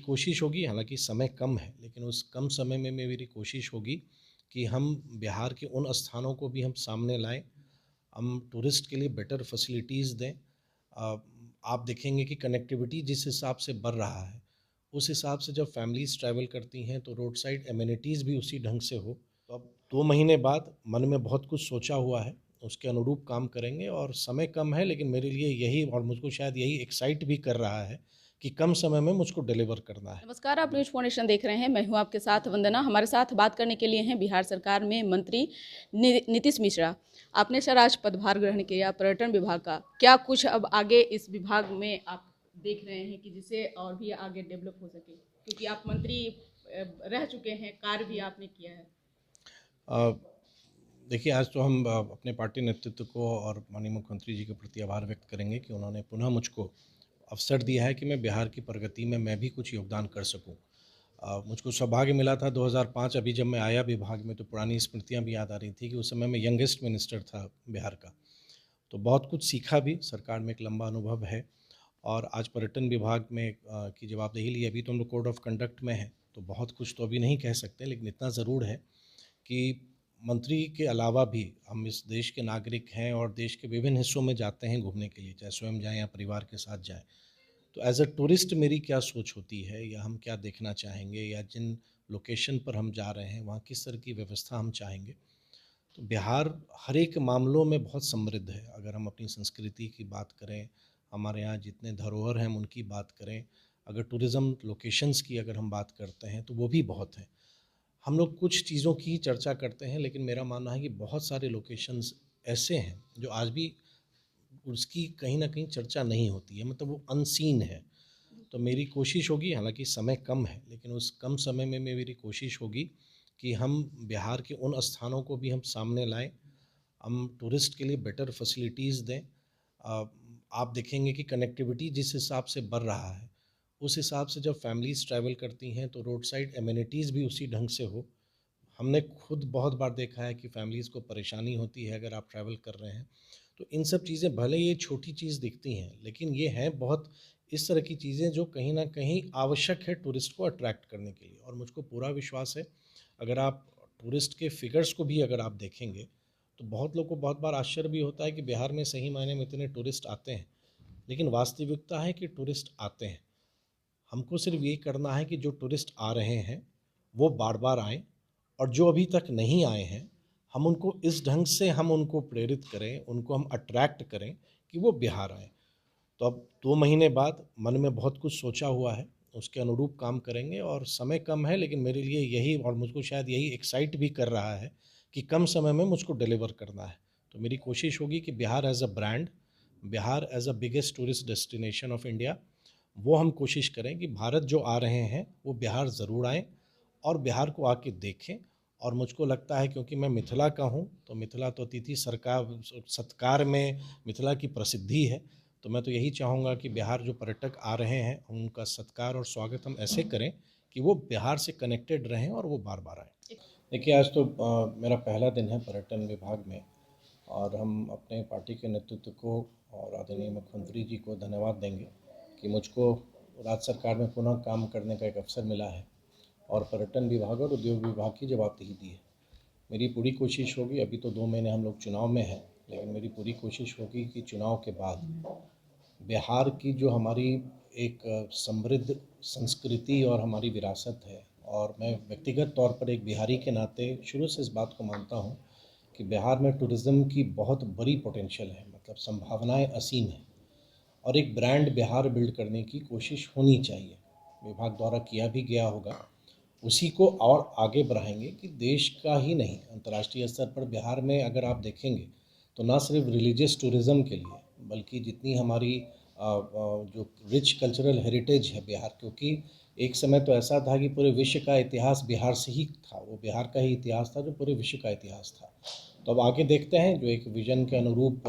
कोशिश होगी, हालाँकि समय कम है, लेकिन उस कम समय में मेरी कोशिश होगी कि हम बिहार के उन स्थानों को भी हम सामने लाएँ, हम टूरिस्ट के लिए बेटर फैसिलिटीज़ दें। आप देखेंगे कि कनेक्टिविटी जिस हिसाब से बढ़ रहा है, उस हिसाब से जब फैमिलीज़ ट्रैवल करती हैं, तो रोड साइड एमेनिटीज़ भी उसी ढंग से हो। तो अब 2 महीने बाद मन में बहुत कुछ सोचा हुआ है, उसके अनुरूप काम करेंगे और समय कम है, लेकिन मेरे लिए यही और मुझको शायद यही एक्साइट भी कर रहा है कि कम समय में मुझको डिलीवर करना है। नमस्कार, आप न्यूज़ फाउंडेशन देख रहे हैं। मैं हूं आपके साथ वंदना। हमारे साथ बात करने के लिए हैं बिहार सरकार में मंत्री नीतीश मिश्रा। आपने सर आज पदभार ग्रहण किया पर्यटन विभाग का। क्या कुछ अब आगे इस विभाग में आप देख रहे हैं कि जिससे और भी आगे डेवलप हो सके, क्योंकि आप मंत्री रह चुके हैं, कार्य भी आपने किया है। अ, देखिए, आज तो हम अपने पार्टी नेतृत्व को और माननीय मुख्यमंत्री जी के प्रति आभार व्यक्त करेंगे कि उन्होंने पुनः मुझको अवसर दिया है कि मैं बिहार की प्रगति में मैं भी कुछ योगदान कर सकूं। मुझको सौभाग्य मिला था 2005, अभी जब मैं आया विभाग में तो पुरानी स्मृतियां भी याद आ रही थी कि उस समय मैं यंगेस्ट मिनिस्टर था बिहार का। तो बहुत कुछ सीखा भी, सरकार में एक लंबा अनुभव है और आज पर्यटन विभाग में की जवाबदेही ली। अभी तो हम लोग कोड ऑफ कंडक्ट में हैं, तो बहुत कुछ तो अभी नहीं कह सकते, लेकिन इतना ज़रूर है कि मंत्री के अलावा भी हम इस देश के नागरिक हैं और देश के विभिन्न हिस्सों में जाते हैं घूमने के लिए, चाहे स्वयं जाएँ या परिवार के साथ जाएँ। तो एज़ अ टूरिस्ट मेरी क्या सोच होती है या हम क्या देखना चाहेंगे या जिन लोकेशन पर हम जा रहे हैं, वहाँ किस तरह की व्यवस्था हम चाहेंगे। तो बिहार हर एक मामलों में बहुत समृद्ध है। अगर हम अपनी संस्कृति की बात करें, हमारे यहाँ जितने धरोहर हैं, हम उनकी बात करें, अगर टूरिज़्म लोकेशंस की अगर हम बात करते हैं, तो वो भी बहुत हैं। हम लोग कुछ चीज़ों की चर्चा करते हैं, लेकिन मेरा मानना है कि बहुत सारे लोकेशंस ऐसे हैं जो आज भी उसकी कहीं न कहीं चर्चा नहीं होती है, मतलब वो अनसीन है। तो मेरी कोशिश होगी, हालाँकि समय कम है, लेकिन उस कम समय में मेरी कोशिश होगी कि हम बिहार के उन स्थानों को भी हम सामने लाएँ, हम टूरिस्ट के लिए बेटर फैसिलिटीज़ दें। अ, आप देखेंगे कि कनेक्टिविटी जिस हिसाब से बढ़ रहा है, उस हिसाब से जब फैमिलीज़ ट्रैवल करती हैं, तो रोड साइड एमेनिटीज़ भी उसी ढंग से हो। हमने खुद बहुत बार देखा है कि फैमिलीज़ को परेशानी होती है अगर आप ट्रैवल कर रहे हैं। तो इन सब चीज़ें भले ये छोटी चीज़ दिखती हैं, लेकिन ये हैं बहुत इस तरह की चीज़ें जो कहीं न कहीं आवश्यक है टूरिस्ट को अट्रैक्ट करने के लिए। और मुझको पूरा विश्वास है, अगर आप टूरिस्ट के फ़िगर्स को भी अगर आप देखेंगे, तो बहुत लोग को बहुत बार आश्चर्य भी होता है कि बिहार में सही मायने में इतने टूरिस्ट आते हैं। लेकिन वास्तविकता है कि टूरिस्ट आते हैं। हमको सिर्फ ये करना है कि जो टूरिस्ट आ रहे हैं, वो बार-बार आएँ और जो अभी तक नहीं आए हैं, हम उनको इस ढंग से हम उनको प्रेरित करें, उनको हम अट्रैक्ट करें कि वो बिहार आएँ। तो अब 2 महीने बाद मन में बहुत कुछ सोचा हुआ है, उसके अनुरूप काम करेंगे और समय कम है, लेकिन मेरे लिए यही और मुझको शायद यही एक्साइट भी कर रहा है कि कम समय में मुझको डिलीवर करना है। तो मेरी कोशिश होगी कि Bihar as a brand, Bihar as a biggest tourist destination of India, वो हम कोशिश करें कि भारत जो आ रहे हैं, वो बिहार ज़रूर आएँ और बिहार को आके देखें। और मुझको लगता है क्योंकि मैं मिथिला का हूँ, तो मिथिला तो अतिथि सरकार सत्कार में मिथिला की प्रसिद्धि है। तो मैं तो यही चाहूँगा कि बिहार जो पर्यटक आ रहे हैं, उनका सत्कार और स्वागत हम ऐसे करें कि वो बिहार से कनेक्टेड रहें और वो बार-बार आएँ। देखिए, आज तो मेरा पहला दिन है पर्यटन विभाग में और हम अपने पार्टी के नेतृत्व को और आदरणीय मुख्यमंत्री जी को धन्यवाद देंगे कि मुझको राज्य सरकार में पुनः काम करने का एक अवसर मिला है और पर्यटन विभाग और उद्योग विभाग की जवाबदेही दी है। मेरी पूरी कोशिश होगी, अभी तो 2 महीने हम लोग चुनाव में हैं, लेकिन मेरी पूरी कोशिश होगी कि चुनाव के बाद बिहार की जो हमारी एक समृद्ध संस्कृति और हमारी विरासत है, और मैं व्यक्तिगत तौर पर एक बिहारी के नाते शुरू से इस बात को मानता हूँ कि बिहार में टूरिज़्म की बहुत बड़ी पोटेंशियल है, मतलब संभावनाएं असीम हैं और एक ब्रांड बिहार बिल्ड करने की कोशिश होनी चाहिए। विभाग द्वारा किया भी गया होगा, उसी को और आगे बढ़ाएंगे कि देश का ही नहीं, अंतर्राष्ट्रीय स्तर पर बिहार में अगर आप देखेंगे तो ना सिर्फ रिलीजियस टूरिज़्म के लिए, बल्कि जितनी हमारी जो रिच कल्चरल हेरिटेज है बिहार, क्योंकि एक समय तो ऐसा था कि पूरे विश्व का इतिहास बिहार से ही था, वो बिहार का ही इतिहास था जो पूरे विश्व का इतिहास था। तो अब आगे देखते हैं जो एक विज़न के अनुरूप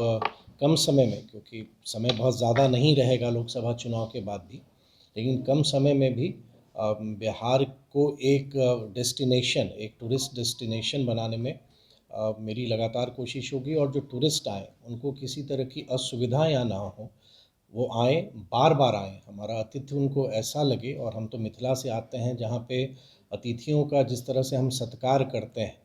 कम समय में, क्योंकि समय बहुत ज़्यादा नहीं रहेगा लोकसभा चुनाव के बाद भी, लेकिन कम समय में भी बिहार को एक डेस्टिनेशन, एक टूरिस्ट डेस्टिनेशन बनाने में मेरी लगातार कोशिश होगी और जो टूरिस्ट आएँ उनको किसी तरह की असुविधा या ना हो, वो आएँ, बार-बार आएँ, हमारा आतिथ्य उनको ऐसा लगे। और हम तो मिथिला से आते हैं जहाँ पे अतिथियों का जिस तरह से हम सत्कार करते हैं,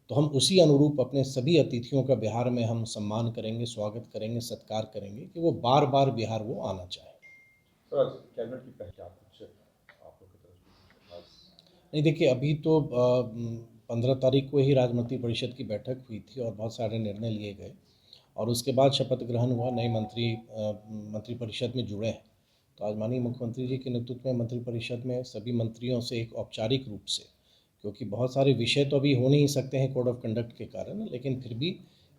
तो हम उसी अनुरूप अपने सभी अतिथियों का बिहार में हम सम्मान करेंगे, स्वागत करेंगे, सत्कार करेंगे कि वो बार-बार बिहार वो आना चाहें। सर, आज कैबिनेट की पहचान कुछ आप लोग की तरफ से कुछ खास? नहीं देखिए, अभी तो 15 तारीख को ही राज्य मंत्री परिषद की बैठक हुई थी और बहुत सारे निर्णय लिए गए और उसके बाद शपथ ग्रहण हुआ, नए मंत्री मंत्रिपरिषद में जुड़े हैं। तो आज माननीय मुख्यमंत्री जी के नेतृत्व में मंत्रिपरिषद में सभी मंत्रियों से एक औपचारिक रूप से, क्योंकि बहुत सारे विषय तो अभी हो नहीं सकते हैं कोड ऑफ कंडक्ट के कारण, लेकिन फिर भी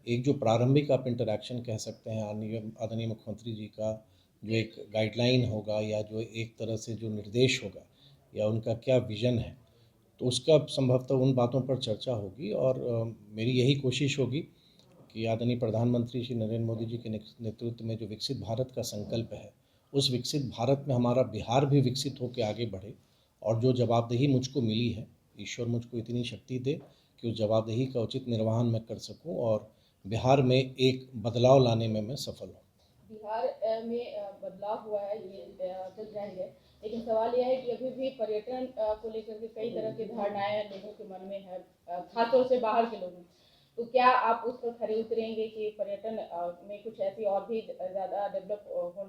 एक जो प्रारंभिक आप इंटरैक्शन कह सकते हैं आदरणीय मुख्यमंत्री जी का जो एक गाइडलाइन होगा या जो एक तरह से जो निर्देश होगा या उनका क्या विज़न है, तो उसका संभवतः उन बातों पर चर्चा होगी। और मेरी यही कोशिश होगी कि आदरणीय प्रधानमंत्री श्री नरेंद्र मोदी जी के नेतृत्व में जो विकसित भारत का संकल्प है, उस विकसित भारत में हमारा बिहार भी विकसित होकर आगे बढ़े। और जो जवाबदेही मुझको मिली है, ईश्वर मुझको इतनी शक्ति दे कि उस जवाबदेही का उचित निर्वहन मैं कर सकूं और बिहार में एक बदलाव लाने में मैं सफल हूँ। बिहार में बदलाव हुआ है, ये जग जाहिर है, लेकिन सवाल यह है कि अभी भी पर्यटन को लेकर के कई तरह की धारणाएं लोगों के मन में है, खासतौर से बाहर के लोगों में। तो क्या आप उस पर खरे उतरेंगे कि पर्यटन में कुछ ऐसी और भी ज़्यादा डेवलप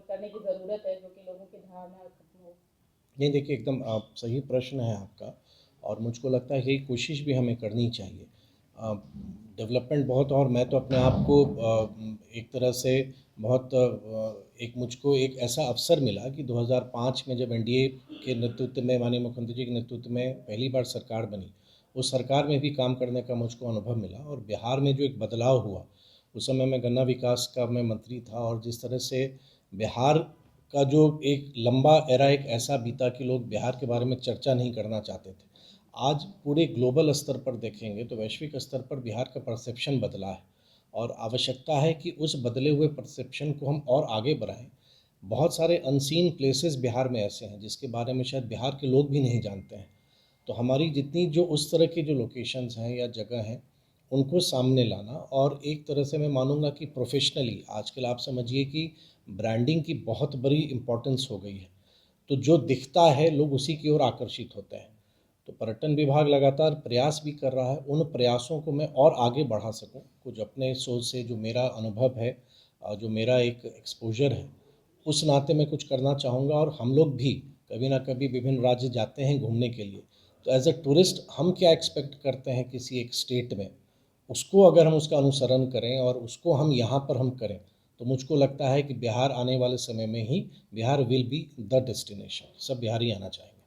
करने की ज़रूरत है जो कि लोगों की धारणा खत्म हो? नहीं देखिए, एकदम आप सही प्रश्न है आपका और मुझको लगता है कि कोशिश भी हमें करनी चाहिए। डेवलपमेंट बहुत, और मैं तो अपने आप को एक तरह से बहुत एक मुझको एक ऐसा अवसर मिला कि 2005 में जब एनडीए के नेतृत्व में माननीय मुख्यमंत्री जी के नेतृत्व में पहली बार सरकार बनी, उस सरकार में भी काम करने का मुझको अनुभव मिला। और बिहार में जो एक बदलाव हुआ, उस समय मैं गन्ना विकास का मैं मंत्री था और जिस तरह से बिहार का जो एक लंबा एरा एक ऐसा बीता कि लोग बिहार के बारे में चर्चा नहीं करना चाहते थे। आज पूरे ग्लोबल स्तर पर देखेंगे तो वैश्विक स्तर पर बिहार का परसेप्शन बदला है और आवश्यकता है कि उस बदले हुए परसेप्शन को हम और आगे बढ़ाएं। बहुत सारे अनसीन प्लेसेस बिहार में ऐसे हैं जिसके बारे में शायद बिहार के लोग भी नहीं जानते हैं। तो हमारी जितनी जो उस तरह की जो लोकेशंस हैं या जगह हैं, उनको सामने लाना। और एक तरह से मैं मानूंगा कि प्रोफेशनली आजकल आप समझिए कि ब्रांडिंग की बहुत बड़ी इम्पोर्टेंस हो गई है। तो जो दिखता है लोग उसी की ओर आकर्षित होते हैं। तो पर्यटन विभाग लगातार प्रयास भी कर रहा है, उन प्रयासों को मैं और आगे बढ़ा सकूं। कुछ अपने सोच से जो मेरा अनुभव है, जो मेरा एक एक्सपोजर है, उस नाते मैं कुछ करना चाहूँगा। और हम लोग भी कभी ना कभी विभिन्न राज्य जाते हैं घूमने के लिए, तो एज अ टूरिस्ट हम क्या एक्सपेक्ट करते हैं किसी एक स्टेट में, उसको अगर हम उसका अनुसरण करें और उसको हम यहाँ पर हम करें, तो मुझको लगता है कि बिहार आने वाले समय में ही Bihar will be the destination. सब बिहारी आना चाहेंगे।